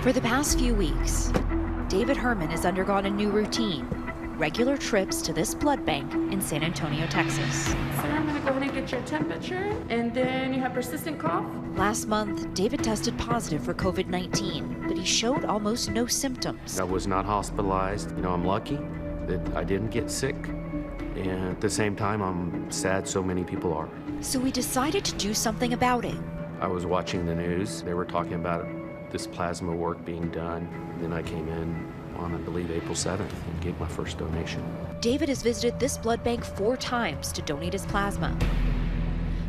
For the past few weeks, David Herman has undergone a new routine, regular trips to this blood bank in San Antonio, Texas. Sir, I'm gonna go ahead and get your temperature, and then you have persistent cough. Last month, David tested positive for COVID-19, but he showed almost no symptoms. I was not hospitalized. I'm lucky that I didn't get sick. And at the same time, I'm sad so many people are. So we decided to do something about it. I was watching the news. They were talking about this plasma work being done. Then I came in on, I believe, April 7th and gave my first donation. David has visited this blood bank 4 times to donate his plasma.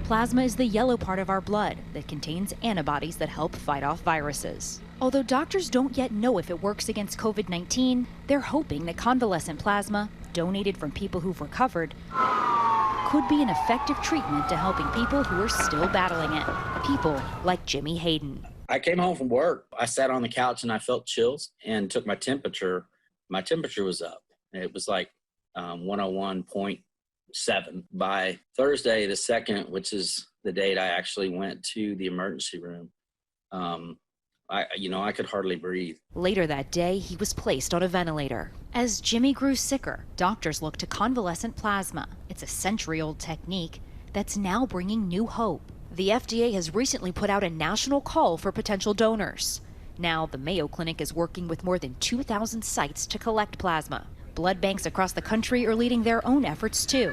Plasma is the yellow part of our blood that contains antibodies that help fight off viruses. Although doctors don't yet know if it works against COVID-19, they're hoping that convalescent plasma, donated from people who've recovered, could be an effective treatment to helping people who are still battling it. People like Jimmy Hayden. I came home from work. I sat on the couch and I felt chills and took my temperature. My temperature was up. It was like 101.7. By Thursday the 2nd, which is the date I actually went to the emergency room, I could hardly breathe. Later that day, he was placed on a ventilator. As Jimmy grew sicker, doctors looked to convalescent plasma. It's a century-old technique that's now bringing new hope. The FDA has recently put out a national call for potential donors. Now, the Mayo Clinic is working with more than 2,000 sites to collect plasma. Blood banks across the country are leading their own efforts, too.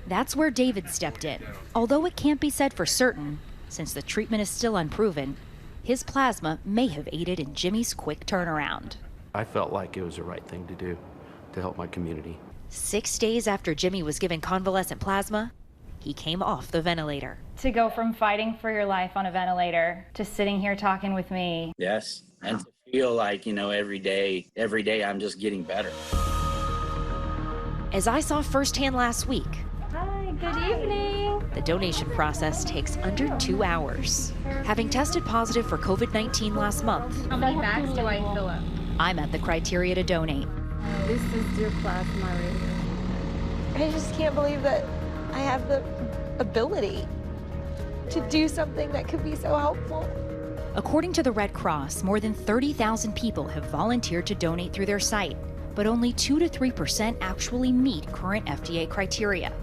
That's where David stepped in. Although it can't be said for certain, since the treatment is still unproven, his plasma may have aided in Jimmy's quick turnaround. I felt like it was the right thing to do to help my community. 6 days after Jimmy was given convalescent plasma, he came off the ventilator. To go from fighting for your life on a ventilator to sitting here talking with me. Yes, and to feel like, every day I'm just getting better. As I saw firsthand last week, Hi, good evening. the donation process takes under 2 hours. Having tested positive for COVID-19 last month, How many bags do I fill up? I met the criteria to donate. This is your plasma right here. I just can't believe that I have the ability to do something that could be so helpful. According to the Red Cross, more than 30,000 people have volunteered to donate through their site, but only 2 to 3% actually meet current FDA criteria.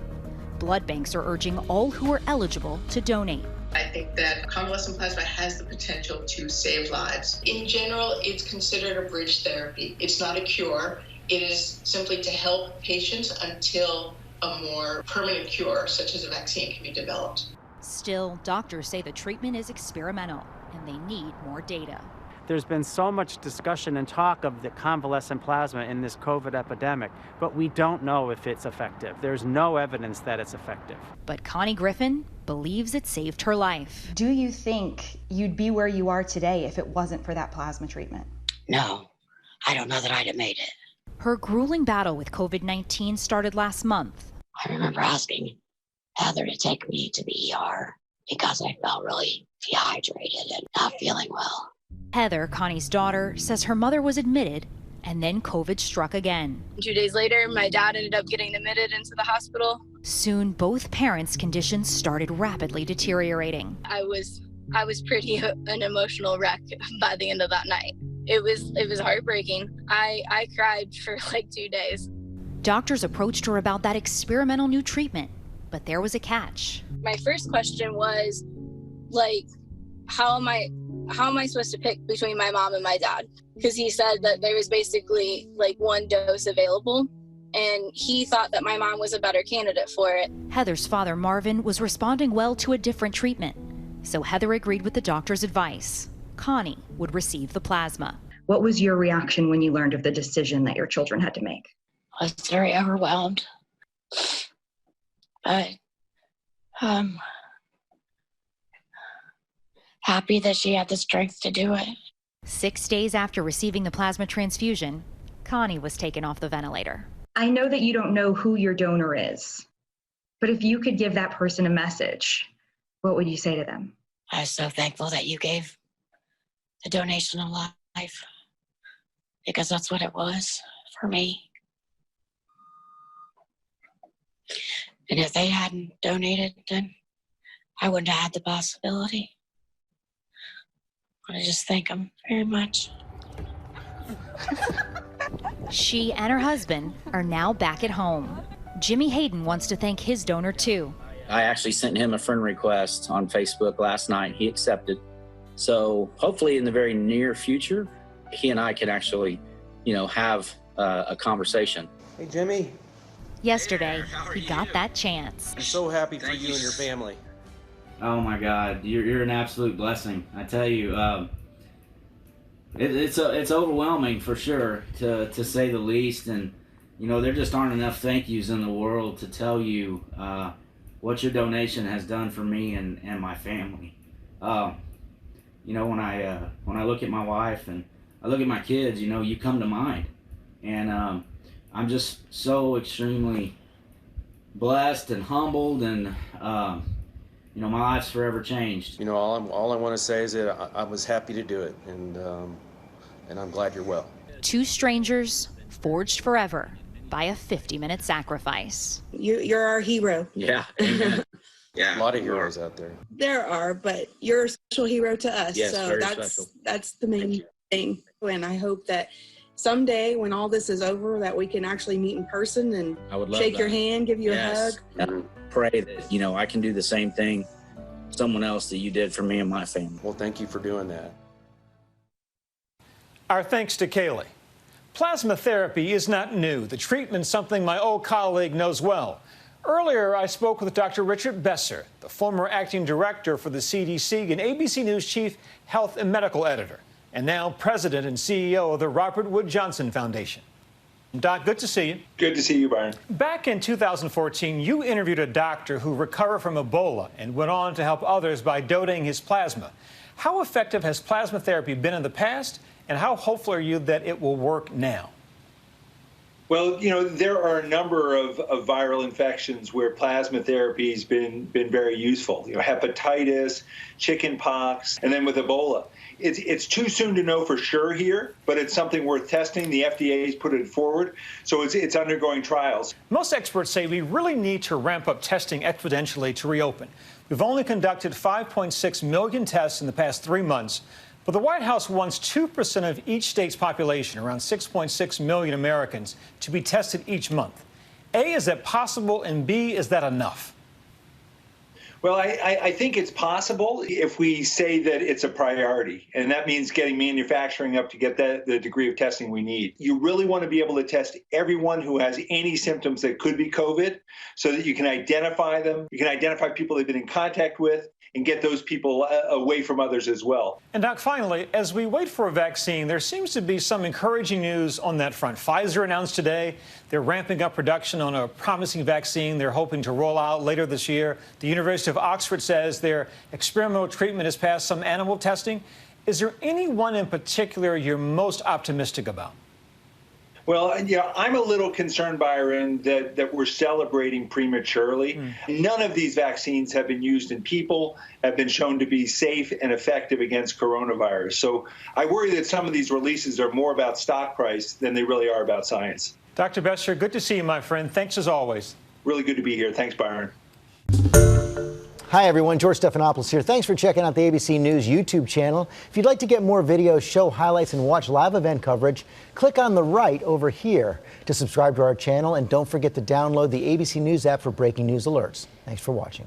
Blood banks are urging all who are eligible to donate. I think that convalescent plasma has the potential to save lives. In general, it's considered a bridge therapy. It's not a cure. It is simply to help patients until a more permanent cure, such as a vaccine, can be developed. Still, doctors say the treatment is experimental and they need more data. There's been so much discussion and talk of the convalescent plasma in this COVID epidemic, but we don't know if it's effective. There's no evidence that it's effective. But Connie Griffin believes it saved her life. Do you think you'd be where you are today if it wasn't for that plasma treatment? No, I don't know that I'd have made it. Her grueling battle with COVID-19 started last month. I remember asking Heather to take me to the ER because I felt really dehydrated and not feeling well. Heather, Connie's daughter, says her mother was admitted and then COVID struck again. 2 days later, my dad ended up getting admitted into the hospital. Soon, both parents' conditions started rapidly deteriorating. I was pretty an emotional wreck by the end of that night. It was heartbreaking. I cried for like 2 days. Doctors approached her about that experimental new treatment, but there was a catch. My first question was, how am I supposed to pick between my mom and my dad? Because he said that there was basically one dose available, and he thought that my mom was a better candidate for it. Heather's father, Marvin, was responding well to a different treatment, so Heather agreed with the doctor's advice. Connie would receive the plasma. What was your reaction when you learned of the decision that your children had to make? I was very overwhelmed. But happy that she had the strength to do it. 6 days after receiving the plasma transfusion, Connie was taken off the ventilator. I know that you don't know who your donor is, but if you could give that person a message, what would you say to them? I was so thankful that you gave the donation of life, because that's what it was for me. And if they hadn't donated, then I wouldn't have had the possibility. I just thank him very much. She and her husband are now back at home. Jimmy Hayden wants to thank his donor too. I actually sent him a friend request on Facebook last night. He accepted. So hopefully in the very near future, he and I can actually, have a conversation. Hey, Jimmy. Yesterday, he got that chance. I'm so happy for you and your family. Oh my God, you're an absolute blessing. I tell you, it's overwhelming for sure, to say the least. And there just aren't enough thank yous in the world to tell you what your donation has done for me and my family. When I look at my wife and I look at my kids, you come to mind, and I'm just so extremely blessed and humbled, and my life's forever changed. All I want to say is that I was happy to do it, and I'm glad you're well. Two strangers forged forever by a 50-minute sacrifice. You're our hero. Yeah. Yeah. A lot of heroes out there. There are, but you're a special hero to us. Yes, so very special. That's the main thing. And I hope that someday when all this is over that we can actually meet in person and shake your hand, give you a hug. And pray that, I can do the same thing, someone else that you did for me and my family. Well, thank you for doing that. Our thanks to Kaylee. Plasma therapy is not new. The treatment's something my old colleague knows well. Earlier, I spoke with Dr. Richard Besser, the former acting director for the CDC and ABC News chief health and medical editor, and now president and CEO of the Robert Wood Johnson Foundation. Doc, good to see you. Good to see you, Byron. Back in 2014, you interviewed a doctor who recovered from Ebola and went on to help others by donating his plasma. How effective has plasma therapy been in the past, and how hopeful are you that it will work now? Well, there are a number of viral infections where plasma therapy has been very useful. Hepatitis, chicken pox, and then with Ebola. It's too soon to know for sure here, but it's something worth testing. The FDA has put it forward, so it's undergoing trials. Most experts say we really need to ramp up testing exponentially to reopen. We've only conducted 5.6 million tests in the past 3 months. But the White House wants 2% of each state's population, around 6.6 million Americans, to be tested each month. A, is that possible? And B, is that enough? Well, I think it's possible if we say that it's a priority, and that means getting manufacturing up to get the degree of testing we need. You really want to be able to test everyone who has any symptoms that could be COVID so that you can identify them, you can identify people they've been in contact with, and get those people away from others as well. And Doc, finally, as we wait for a vaccine, there seems to be some encouraging news on that front. Pfizer announced today they're ramping up production on a promising vaccine they're hoping to roll out later this year. The University of Oxford says their experimental treatment has passed some animal testing. Is there anyone in particular you're most optimistic about? Well, I'm a little concerned, Byron, that we're celebrating prematurely. None of these vaccines have been used in people, have been shown to be safe and effective against coronavirus. So I worry that some of these releases are more about stock price than they really are about science. Dr. Besser, good to see you, my friend. Thanks as always. Really good to be here. Thanks, Byron. Hi, everyone. George Stephanopoulos here. Thanks for checking out the ABC News YouTube channel. If you'd like to get more videos, show highlights, and watch live event coverage, click on the right over here to subscribe to our channel. And don't forget to download the ABC News app for breaking news alerts. Thanks for watching.